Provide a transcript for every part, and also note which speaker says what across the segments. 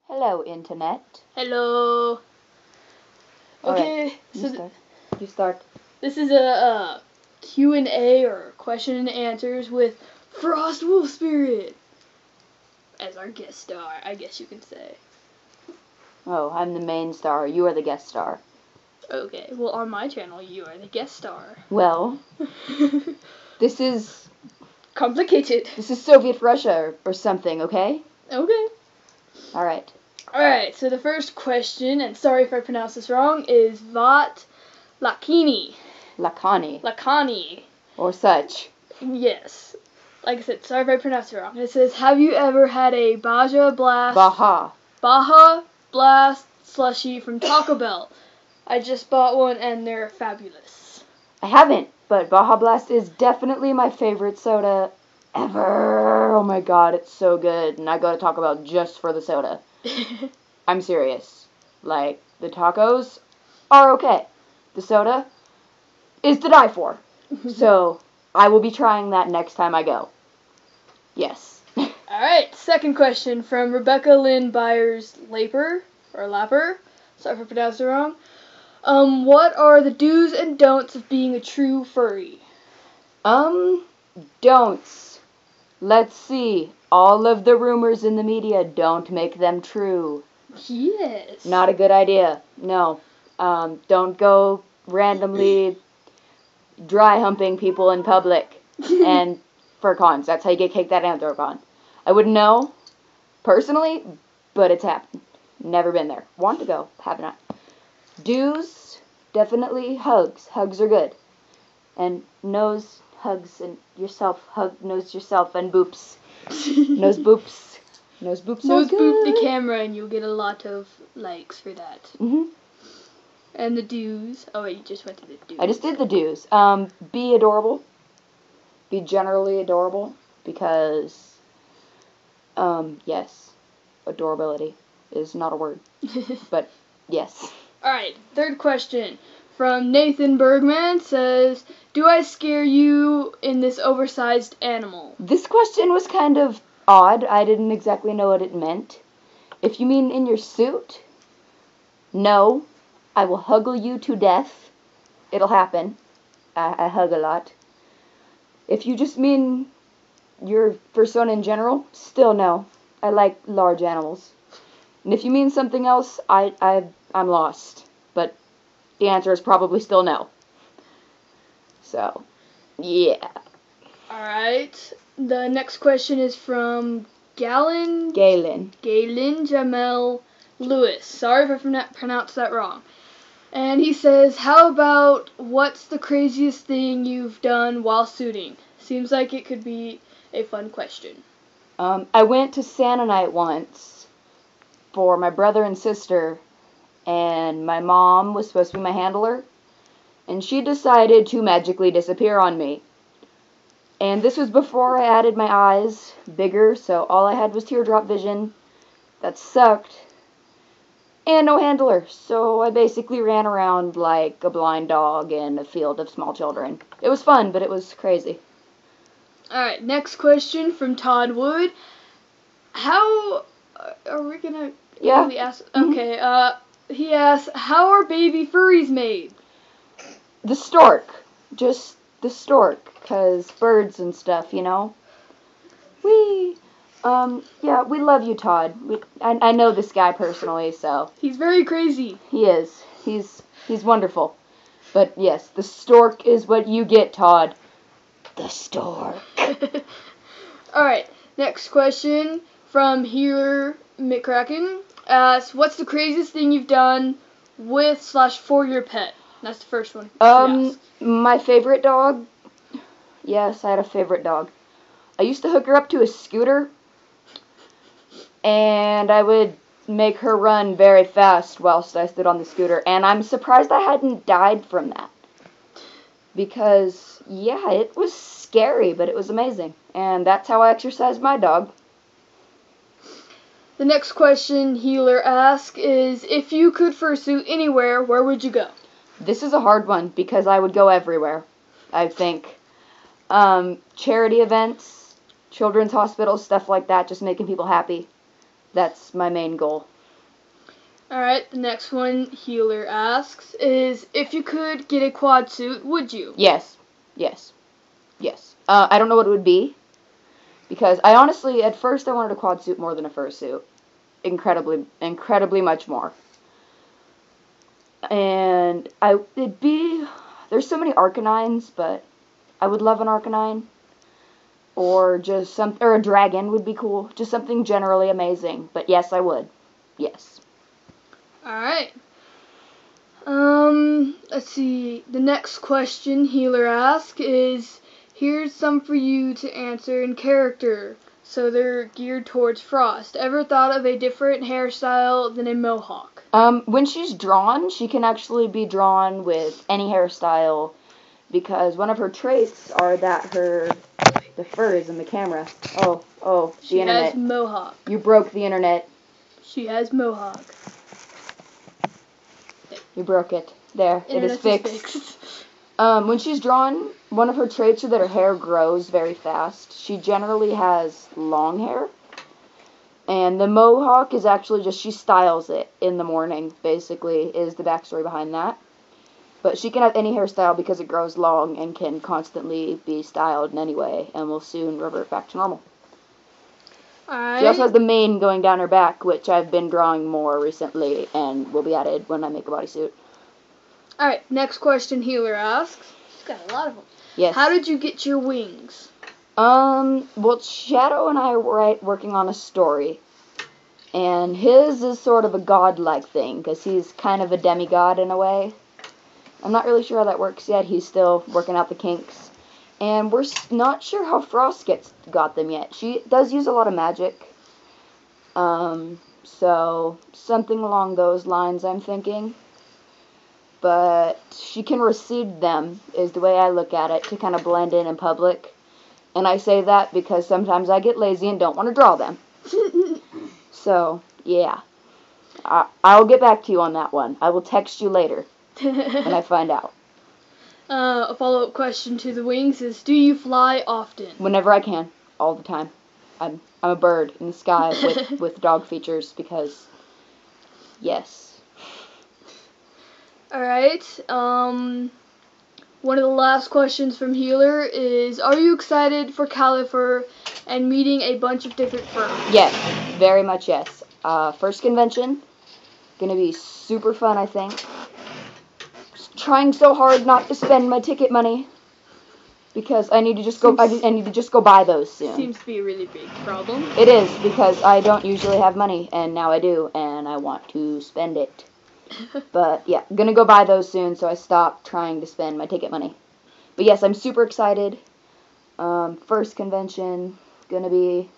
Speaker 1: Hello, Internet.
Speaker 2: Hello. Okay,
Speaker 1: Alright,
Speaker 2: so
Speaker 1: you start.
Speaker 2: this is a Q&A or question and answers with Frost Wolf Spirit as our guest star, I guess you can say.
Speaker 1: Oh, I'm the main star. You are the guest star.
Speaker 2: Okay, well on my channel you are the guest star.
Speaker 1: Well, this is
Speaker 2: Complicated.
Speaker 1: Soviet Russia or something, okay?
Speaker 2: Okay.
Speaker 1: Alright.
Speaker 2: Alright, so the first question, and sorry if I pronounce this wrong, is Vat Lakini.
Speaker 1: Lakani. Or such.
Speaker 2: Yes. Like I said, sorry if I pronounced it wrong. It says, have you ever had a Baja Blast slushie from Taco Bell? I just bought one and they're fabulous.
Speaker 1: I haven't, but Baja Blast is definitely my favorite soda ever. Oh my god, it's so good. And I go to Taco Bell just for the soda. I'm serious. Like, the tacos are okay. The soda is to die for. So, I will be trying that next time I go. Yes.
Speaker 2: Alright, second question from Rebecca Lynn Byers-Lapper. Sorry if I pronounced it wrong. What are the do's and don'ts of being a true furry?
Speaker 1: Don'ts. Let's see. All of the rumors in the media, don't make them true.
Speaker 2: Yes.
Speaker 1: Not a good idea. No. Don't go randomly dry humping people in public. And for cons, that's how you get kicked out of Anthrocon. I wouldn't know, personally, but it's happened. Never been there. Want to go, have not. Do's, definitely hugs. Hugs are good. And nose hugs and yourself, nose yourself and boops. Nose boops. Nose boops
Speaker 2: Nose
Speaker 1: are good.
Speaker 2: boop the camera and you'll get a lot of likes for that.
Speaker 1: Mm-hmm.
Speaker 2: And the do's. Oh wait, you just went to the do's.
Speaker 1: I just did the do's. Be adorable. Be generally adorable. Because, yes, adorability is not a word. But, yes.
Speaker 2: Alright, third question from Nathan Bergman says, do I scare you in this oversized animal?
Speaker 1: This question was kind of odd. I didn't exactly know what it meant. If you mean in your suit, no. I will huggle you to death. It'll happen. I hug a lot. If you just mean your persona in general, still no. I like large animals. And if you mean something else, I'm lost. But the answer is probably still no. So, yeah.
Speaker 2: Alright, the next question is from Galen Jamel Lewis. Sorry if I pronounced that wrong. And he says, how about what's the craziest thing you've done while suiting? Seems like it could be a fun question.
Speaker 1: I went to Santa night once for my brother and sister, and my mom was supposed to be my handler, and she decided to magically disappear on me. And this was before I added my eyes bigger, so all I had was teardrop vision. That sucked. And no handler, so I basically ran around like a blind dog in a field of small children. It was fun, but it was crazy.
Speaker 2: Alright, next question from Todd Wood. How are we gonna really ask? Okay, he asks, how are baby furries made?
Speaker 1: The stork. Just the stork, 'cause birds and stuff, you know? Yeah, we love you, Todd. I know this guy personally, so.
Speaker 2: He's very crazy.
Speaker 1: He is. He's wonderful. But yes, the stork is what you get, Todd. The stork.
Speaker 2: Alright, next question from Healer McCracken asks, what's the craziest thing you've done with/for your pet? That's the first one.
Speaker 1: My favorite dog. Yes, I had a favorite dog. I used to hook her up to a scooter, and I would make her run very fast whilst I stood on the scooter, and I'm surprised I hadn't died from that. Because, yeah, it was scary, but it was amazing. And that's how I exercised my dog.
Speaker 2: The next question Healer asks is, if you could fursuit anywhere, where would you go?
Speaker 1: This is a hard one, because I would go everywhere, I think. Charity events, children's hospitals, stuff like that, just making people happy. That's my main goal.
Speaker 2: Alright, the next one Healer asks is, if you could get a quad suit, would you?
Speaker 1: Yes. I don't know what it would be, because I honestly, at first I wanted a quad suit more than a fursuit. Incredibly much more. And there's so many Arcanines, but I would love an Arcanine. Or or a dragon would be cool. Just something generally amazing. But yes, I would. Yes.
Speaker 2: Alright. Let's see. The next question Healer asks is, here's some for you to answer in character. So they're geared towards Frost. Ever thought of a different hairstyle than a mohawk?
Speaker 1: When she's drawn, she can actually be drawn with any hairstyle, because one of her traits are that the fur is in the camera. Oh, the internet.
Speaker 2: She has mohawk.
Speaker 1: You broke the internet.
Speaker 2: She has mohawk.
Speaker 1: You broke it. There, it is fixed. When she's drawn, one of her traits is that her hair grows very fast. She generally has long hair. And the mohawk is actually just, she styles it in the morning, basically, is the backstory behind that. But she can have any hairstyle because it grows long and can constantly be styled in any way, and will soon revert back to normal.
Speaker 2: Alright.
Speaker 1: She also has the mane going down her back, which I've been drawing more recently, and will be added when I make a bodysuit.
Speaker 2: Alright, next question Healer asks. She's got a lot of them.
Speaker 1: Yes.
Speaker 2: How did you get your wings?
Speaker 1: Well, Shadow and I are working on a story, and his is sort of a godlike thing, because he's kind of a demigod in a way. I'm not really sure how that works yet. He's still working out the kinks. And we're not sure how Frost got them yet. She does use a lot of magic. So something along those lines, I'm thinking. But she can recede them, is the way I look at it, to kind of blend in public. And I say that because sometimes I get lazy and don't want to draw them. So, yeah. I'll get back to you on that one. I will text you later when I find out.
Speaker 2: A follow-up question to the wings is, do you fly often?
Speaker 1: Whenever I can. All the time. I'm a bird in the sky with dog features, because, yes.
Speaker 2: Alright, one of the last questions from Healer is, are you excited for Califer and meeting a bunch of different firms?
Speaker 1: Yes, very much yes. First convention, gonna be super fun, I think. Trying so hard not to spend my ticket money, because I need to just go buy those soon.
Speaker 2: Seems to be a really big problem.
Speaker 1: It is, because I don't usually have money, and now I do, and I want to spend it. But yeah, I'm gonna go buy those soon, so I stop trying to spend my ticket money. But yes, I'm super excited. First convention, gonna be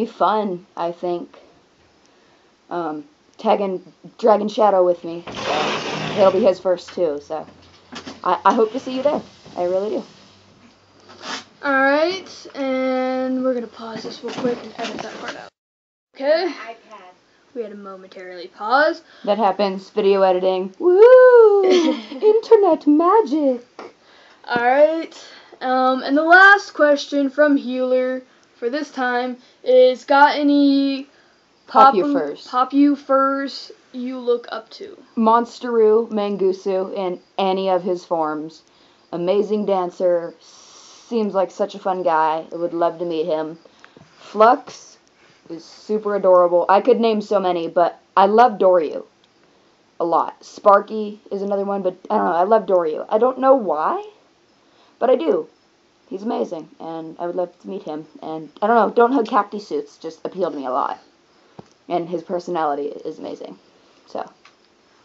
Speaker 1: fun, I think. Tagging Dragon Shadow with me, so it'll be his first too. So I hope to see you there. I really do.
Speaker 2: Alright, and we're gonna pause this real quick and edit that part out. Okay. We had a momentarily pause.
Speaker 1: That happens. Video editing. Woo! Internet magic.
Speaker 2: Alright. And the last question from Healer for this time is, got any Popu furs you look up to?
Speaker 1: Monsteroo Mangusu in any of his forms. Amazing dancer. Seems like such a fun guy. I would love to meet him. Flux is super adorable. I could name so many, but I love Doryu a lot. Sparky is another one, but I don't know. I love Doryu. I don't know why, but I do. He's amazing, and I would love to meet him. And I don't know. Don't hug cacti suits just appeal to me a lot, and his personality is amazing. So.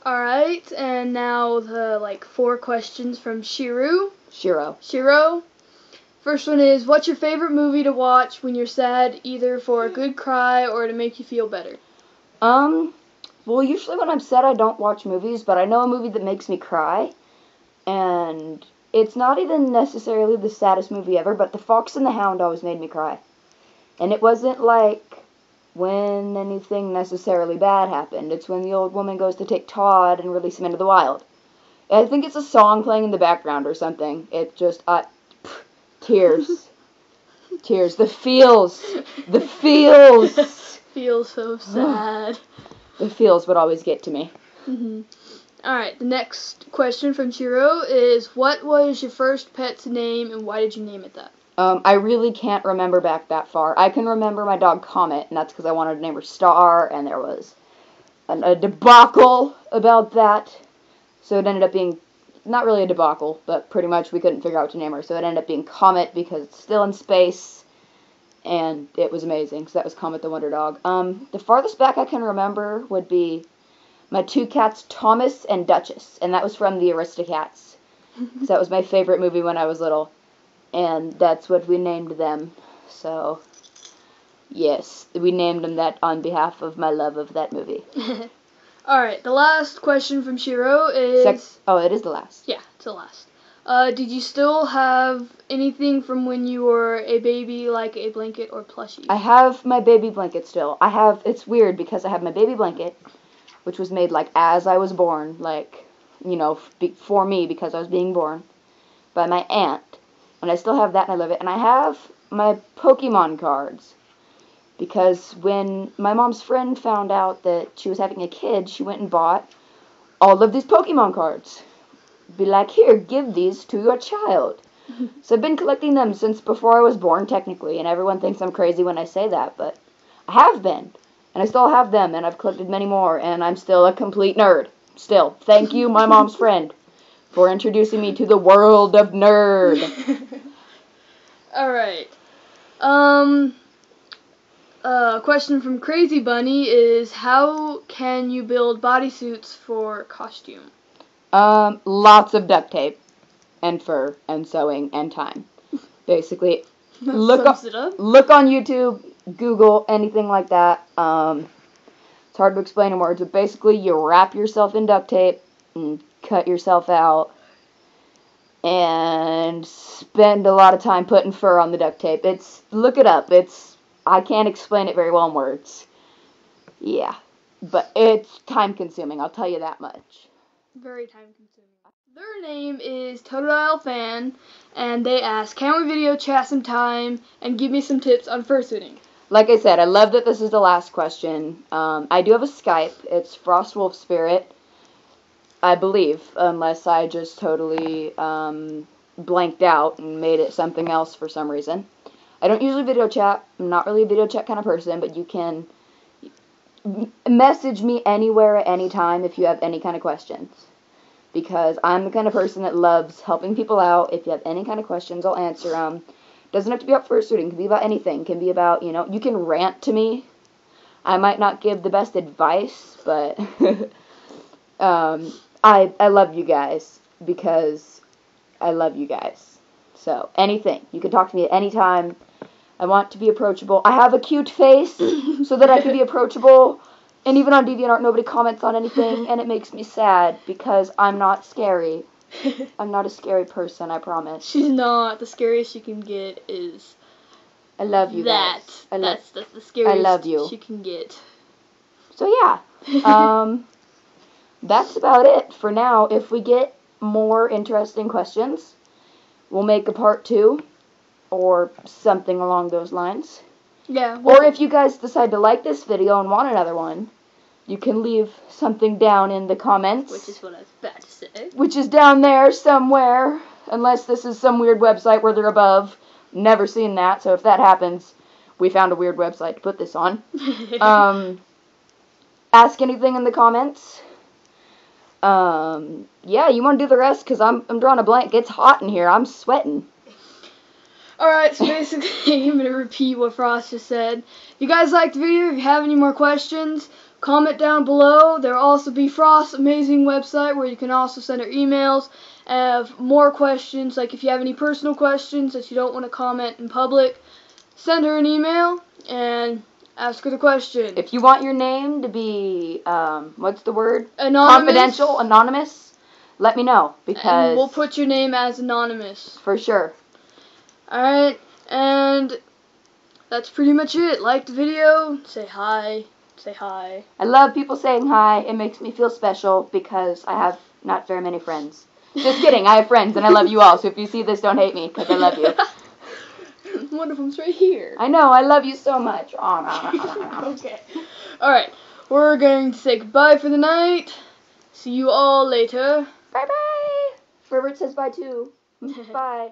Speaker 2: Alright, and now the 4 questions from Shiro. First one is, what's your favorite movie to watch when you're sad, either for a good cry or to make you feel better?
Speaker 1: Well, usually when I'm sad I don't watch movies, but I know a movie that makes me cry, and it's not even necessarily the saddest movie ever, but The Fox and the Hound always made me cry. And it wasn't like when anything necessarily bad happened. It's when the old woman goes to take Todd and release him into the wild. I think it's a song playing in the background or something. It just, tears. Tears. The feels.
Speaker 2: Feels so sad.
Speaker 1: The feels would always get to me.
Speaker 2: Alright, the next question from Shiro is, what was your first pet's name and why did you name it that?
Speaker 1: I really can't remember back that far. I can remember my dog Comet, and that's because I wanted to name her Star, and there was a debacle about that. So it ended up being, not really a debacle, but pretty much we couldn't figure out what to name her. So it ended up being Comet because it's still in space, and it was amazing. So that was Comet the Wonder Dog. The farthest back I can remember would be my two cats, Thomas and Duchess, and that was from the Aristocats. So that was my favorite movie when I was little, and that's what we named them. So, yes, we named them that on behalf of my love of that movie.
Speaker 2: Alright, the last question from Shiro is...
Speaker 1: it is the last.
Speaker 2: Yeah, it's the last. Did you still have anything from when you were a baby, like a blanket or plushie?
Speaker 1: I have my baby blanket still. It's weird because I have my baby blanket, which was made, like, as I was born, like, you know, for me, because I was being born, by my aunt. And I still have that, and I love it. And I have my Pokemon cards, because when my mom's friend found out that she was having a kid, she went and bought all of these Pokemon cards. Be like, here, give these to your child. So I've been collecting them since before I was born, technically, and everyone thinks I'm crazy when I say that, but I have been. And I still have them, and I've collected many more, and I'm still a complete nerd. Still. Thank you, my mom's friend, for introducing me to the world of nerd.
Speaker 2: Alright. Question from Crazy Bunny is, how can you build bodysuits for costume?
Speaker 1: Lots of duct tape, and fur, and sewing, and time. Basically, look on YouTube, Google, anything like that. It's hard to explain in words, but basically you wrap yourself in duct tape and cut yourself out and spend a lot of time putting fur on the duct tape. Look it up. I can't explain it very well in words. Yeah, but it's time consuming, I'll tell you that much.
Speaker 2: Very time consuming. Their name is Totodile Fan, and they ask, can we video chat sometime and give me some tips on fursuiting?
Speaker 1: Like I said, I love that this is the last question. I do have a Skype. It's Frostwolf Spirit, I believe, unless I just totally blanked out and made it something else for some reason. I don't usually video chat. I'm not really a video chat kind of person, but you can message me anywhere at any time if you have any kind of questions. Because I'm the kind of person that loves helping people out. If you have any kind of questions, I'll answer them. Doesn't have to be about fursuiting. It can be about anything. It can be about, you can rant to me. I might not give the best advice, but I love you guys because I love you guys. So, anything. You can talk to me at any time. I want to be approachable. I have a cute face so that I can be approachable. And even on DeviantArt, nobody comments on anything, and it makes me sad because I'm not scary. I'm not a scary person, I promise.
Speaker 2: She's not. The scariest she can get is...
Speaker 1: I love you guys.
Speaker 2: That's the scariest
Speaker 1: I love you.
Speaker 2: She can get.
Speaker 1: So yeah, that's about it for now. If we get more interesting questions, we'll make a part 2 or something along those lines.
Speaker 2: Yeah.
Speaker 1: Or if you guys decide to like this video and want another one, you can leave something down in the comments.
Speaker 2: Which is what I was about to say.
Speaker 1: Which is down there somewhere. Unless this is some weird website where they're above. Never seen that, so if that happens, we found a weird website to put this on. Ask anything in the comments. Yeah, you want to do the rest? Because I'm drawing a blank. It's hot in here. I'm sweating.
Speaker 2: Alright, so basically, I'm going to repeat what Frost just said. If you guys liked the video, if you have any more questions, comment down below. There will also be Frost's amazing website where you can also send her emails. Have more questions, like if you have any personal questions that you don't want to comment in public, send her an email and ask her the question.
Speaker 1: If you want your name to be, what's the word?
Speaker 2: Anonymous.
Speaker 1: Confidential, anonymous, let me know, because...
Speaker 2: And we'll put your name as anonymous.
Speaker 1: For sure.
Speaker 2: Alright, and that's pretty much it. Like the video, say hi, say hi.
Speaker 1: I love people saying hi. It makes me feel special because I have not very many friends. Just kidding, I have friends and I love you all, so if you see this, don't hate me because I love you.
Speaker 2: One of them's right here.
Speaker 1: I know, I love you so much.
Speaker 2: Okay. Alright, we're going to say goodbye for the night. See you all later.
Speaker 1: Bye-bye. Fervert says bye too. Bye.